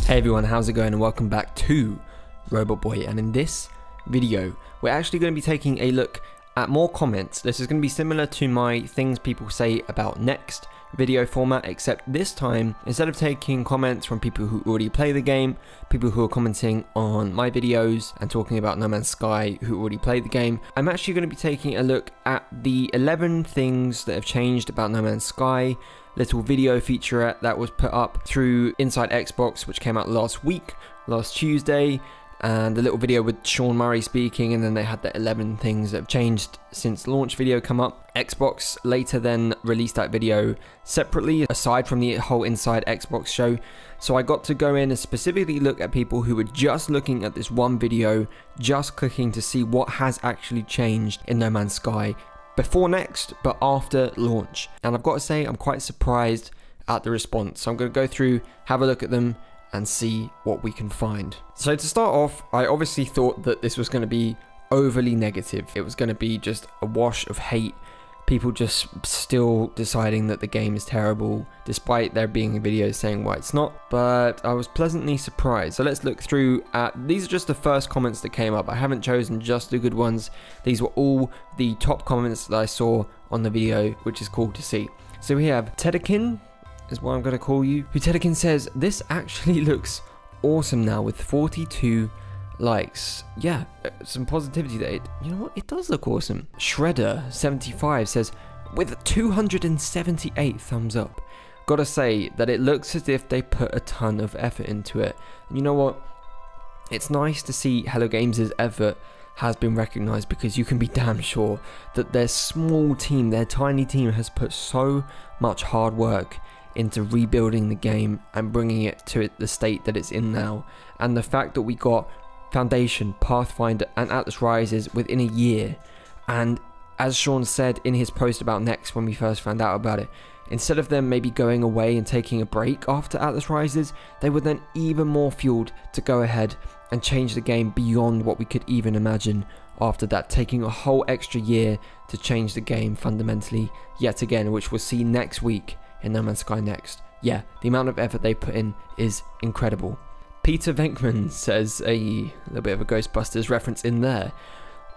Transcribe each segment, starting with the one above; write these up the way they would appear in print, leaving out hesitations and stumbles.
Hey everyone, how's it going, and welcome back to Robot Boy. And in this video we're actually going to be taking a look at more comments. This is going to be similar to my things people say about next video format, except this time, instead of taking comments from people who already play the game, people who are commenting on my videos and talking about No Man's Sky who already play the game, I'm actually going to be taking a look at the 11 things that have changed about No Man's Sky, little video featurette that was put up through Inside Xbox, which came out last Tuesday, and a little video with Sean Murray speaking, and then they had the 11 things that have changed since launch video come up. Xbox later then released that video separately, aside from the whole Inside Xbox show, so I got to go in and specifically look at people who were just looking at this one video, just clicking to see what has actually changed in No Man's Sky before next, but after launch. And I've got to say, I'm quite surprised at the response. So I'm going to go through, have a look at them, and see what we can find. So to start off, I obviously thought that this was going to be overly negative. It was going to be just a wash of hate. People just still deciding that the game is terrible, despite there being videos saying why it's not. But I was pleasantly surprised. So let's look through at, these are just the first comments that came up. I haven't chosen just the good ones. These were all the top comments that I saw on the video, which is cool to see. So we have Tedekin, is what I'm going to call you, who Tedekin says, this actually looks awesome now with 42 likes. Yeah, some positivity there. You know what, it does look awesome. Shredder75 says, with 278 thumbs up. Gotta say that it looks as if they put a ton of effort into it. And you know what, it's nice to see Hello Games' effort has been recognized, because you can be damn sure that their small team, their tiny team, has put so much hard work into rebuilding the game and bringing it to the state that it's in now. And the fact that we got Foundation, Pathfinder and Atlas Rises within a year, and as Sean said in his post about Next when we first found out about it, instead of them maybe going away and taking a break after Atlas Rises, they were then even more fueled to go ahead and change the game beyond what we could even imagine after that, taking a whole extra year to change the game fundamentally yet again, which we'll see next week in No Man's Sky Next. Yeah, the amount of effort they put in is incredible. Peter Venkman says, a little bit of a Ghostbusters reference in there,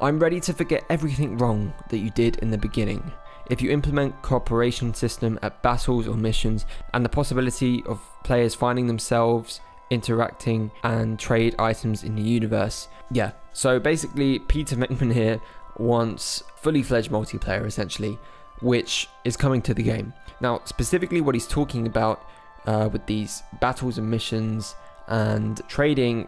I'm ready to forget everything wrong that you did in the beginning. If you implement cooperation system at battles or missions, and the possibility of players finding themselves interacting and trade items in the universe. Yeah, so basically Peter Venkman here wants fully fledged multiplayer essentially, which is coming to the game. Now specifically what he's talking about with these battles and missions and trading,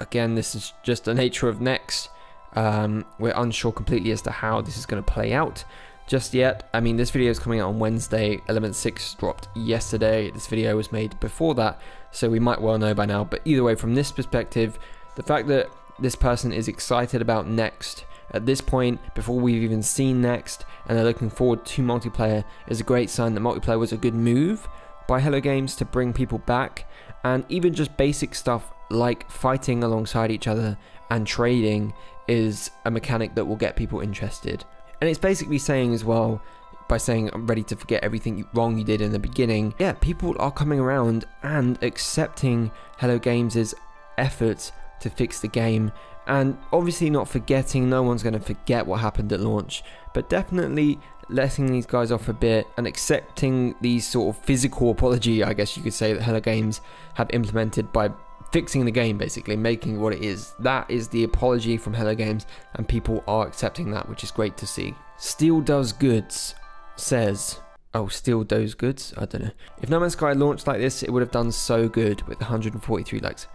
again, this is just the nature of Next. We're unsure completely as to how this is going to play out just yet. I mean, this video is coming out on Wednesday, Element 6 dropped yesterday, this video was made before that, so we might well know by now. But either way, from this perspective, the fact that this person is excited about Next at this point, before we've even seen Next, and they're looking forward to multiplayer, is a great sign that multiplayer was a good move by Hello Games to bring people back. And even just basic stuff like fighting alongside each other and trading is a mechanic that will get people interested. And it's basically saying as well, by saying I'm ready to forget everything wrong you did in the beginning, yeah, people are coming around and accepting Hello Games' efforts to fix the game. And obviously not forgetting, no one's going to forget what happened at launch, but definitely letting these guys off a bit and accepting these sort of physical apology, I guess you could say, that Hello Games have implemented by fixing the game, basically making it what it is. That is the apology from Hello Games, and people are accepting that, which is great to see. Steel Does Goods says, oh, Steel Does Goods? I don't know. If No Man's Sky launched like this, it would have done so good with 143 likes.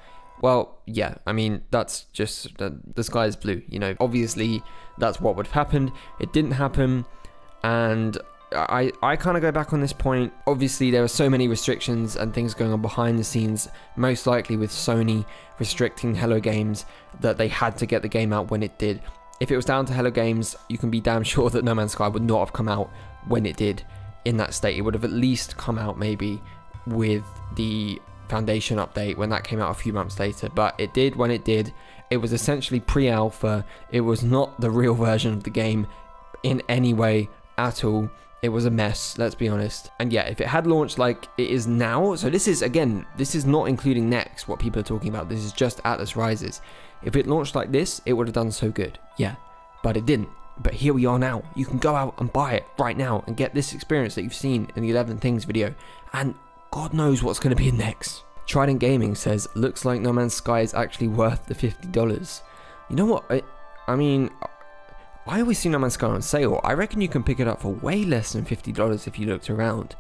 Well, yeah, I mean, that's just, the sky is blue, you know, obviously that's what would have happened. It didn't happen, and I kind of go back on this point. Obviously there are so many restrictions and things going on behind the scenes, most likely with Sony restricting Hello Games, that they had to get the game out when it did. If it was down to Hello Games, you can be damn sure that No Man's Sky would not have come out when it did in that state. It would have at least come out maybe with the Foundation update when that came out a few months later, but it did when it did. It was essentially pre-alpha. It was not the real version of the game in any way at all. it was a mess, let's be honest. And yeah, if it had launched like it is now, so this is, again, this is not including Next, what people are talking about. This is just Atlas Rises. If it launched like this, it would have done so good. Yeah, but it didn't. But here we are now. You can go out and buy it right now and get this experience that you've seen in the 11 Things video. And God knows what's going to be next. Trident Gaming says, looks like No Man's Sky is actually worth the $50. You know what? I mean, I always see No Man's Sky on sale. I reckon you can pick it up for way less than $50 if you looked around.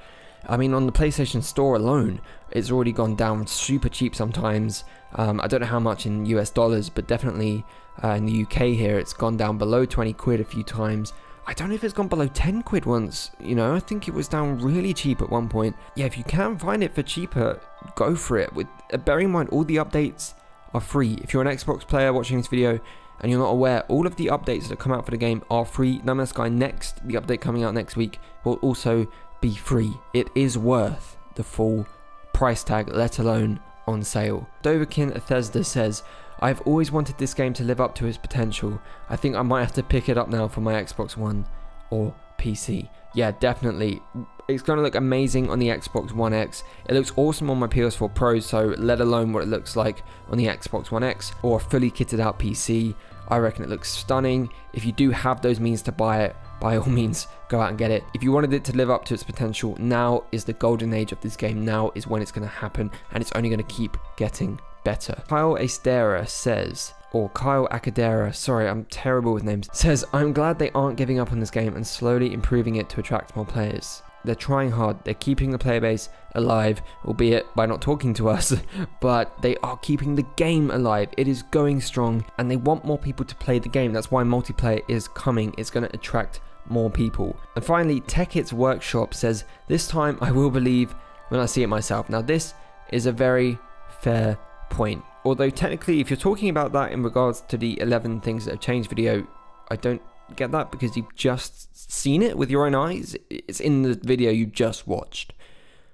I mean, on the PlayStation Store alone, it's already gone down super cheap sometimes. I don't know how much in US dollars, but definitely in the UK here, it's gone down below 20 quid a few times. I don't know if it's gone below 10 quid once, you know, I think it was down really cheap at one point. Yeah, if you can find it for cheaper, go for it. With bear in mind, all the updates are free. If you're an Xbox player watching this video and you're not aware, all of the updates that come out for the game are free. No Man's Sky Next, the update coming out next week, will also be free. It is worth the full price tag, let alone on sale. Doverkin Bethesda says, I've always wanted this game to live up to its potential. I think I might have to pick it up now for my Xbox One or PC. Yeah, definitely. It's going to look amazing on the Xbox One X. It looks awesome on my PS4 Pro, so let alone what it looks like on the Xbox One X or a fully kitted out PC. I reckon it looks stunning. If you do have those means to buy it, by all means, go out and get it. If you wanted it to live up to its potential, now is the golden age of this game. Now is when it's going to happen, and it's only going to keep getting better. Kyle Astera says, or Kyle Akadera, sorry, I'm terrible with names, says, I'm glad they aren't giving up on this game and slowly improving it to attract more players. They're trying hard, they're keeping the player base alive, albeit by not talking to us, but they are keeping the game alive. It is going strong, and they want more people to play the game. That's why multiplayer is coming. It's going to attract more people. And finally, Tech Hits Workshop says, this time I will believe when I see it myself. Now this is a very fair point. Although technically, if you're talking about that in regards to the 11 things that have changed video, I don't get that because you've just seen it with your own eyes. It's in the video you just watched.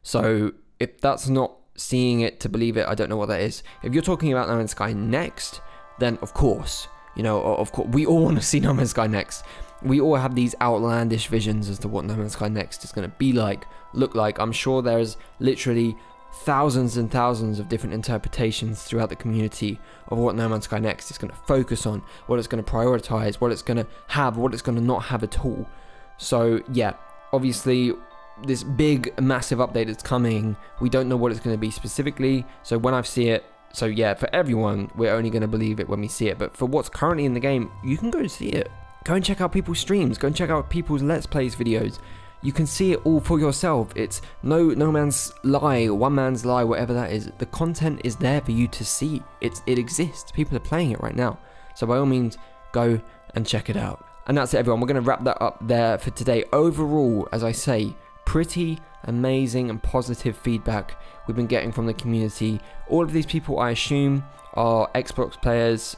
So if that's not seeing it to believe it, I don't know what that is. If you're talking about No Man's Sky Next, then of course, you know, of course, we all want to see No Man's Sky Next. We all have these outlandish visions as to what No Man's Sky Next is going to be like, look like. I'm sure there's literally thousands and thousands of different interpretations throughout the community of what No Man's Sky Next is going to focus on, what it's going to prioritize, what it's going to have, what it's going to not have at all. So yeah, obviously this big massive update that's coming, we don't know what it's going to be specifically. So when I see it, so yeah, for everyone, we're only going to believe it when we see it. But for what's currently in the game, you can go and see it. Go and check out people's streams, go and check out people's Let's Plays videos. You can see it all for yourself. It's no man's lie, one man's lie, whatever that is. The content is there for you to see. It exists. People are playing it right now. So by all means, go and check it out. And that's it, everyone. We're going to wrap that up there for today. Overall, as I say, pretty amazing and positive feedback we've been getting from the community. All of these people, I assume, are Xbox players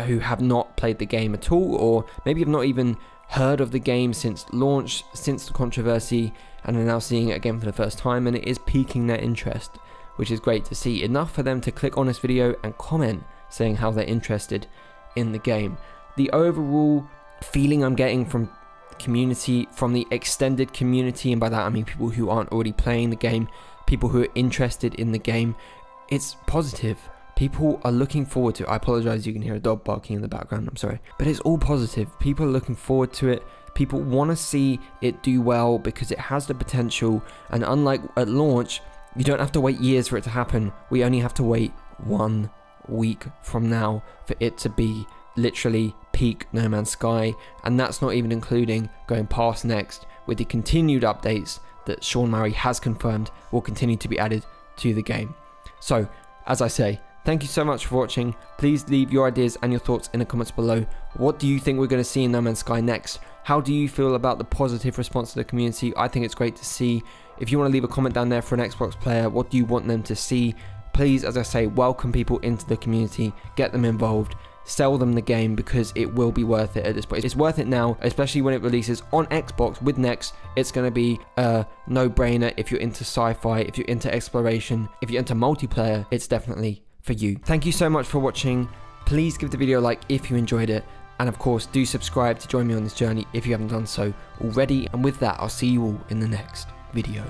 who have not played the game at all, or maybe have not even heard of the game since launch, since the controversy, and are now seeing it again for the first time, and it is piquing their interest, which is great to see. Enough for them to click on this video and comment saying how they're interested in the game. The overall feeling I'm getting from community, from the extended community, and by that I mean people who aren't already playing the game, people who are interested in the game, it's positive. People are looking forward to it. I apologize, you can hear a dog barking in the background, I'm sorry. But it's all positive. People are looking forward to it. People want to see it do well because it has the potential. And unlike at launch, you don't have to wait years for it to happen. We only have to wait 1 week from now for it to be literally peak No Man's Sky. And that's not even including going past Next with the continued updates that Sean Murray has confirmed will continue to be added to the game. So, as I say, thank you so much for watching. Please leave your ideas and your thoughts in the comments below. What do you think we're going to see in No Man's Sky next? How do you feel about the positive response to the community? I think it's great to see. If you want to leave a comment down there for an Xbox player, what do you want them to see? Please, as I say, welcome people into the community, get them involved, sell them the game because it will be worth it at this point. It's worth it now, especially when it releases on Xbox with Next. It's going to be a no-brainer if you're into sci-fi, if you're into exploration, if you're into multiplayer, it's definitely for you. Thank you so much for watching. Please give the video a like if you enjoyed it. And of course, do subscribe to join me on this journey if you haven't done so already. And with that, I'll see you all in the next video.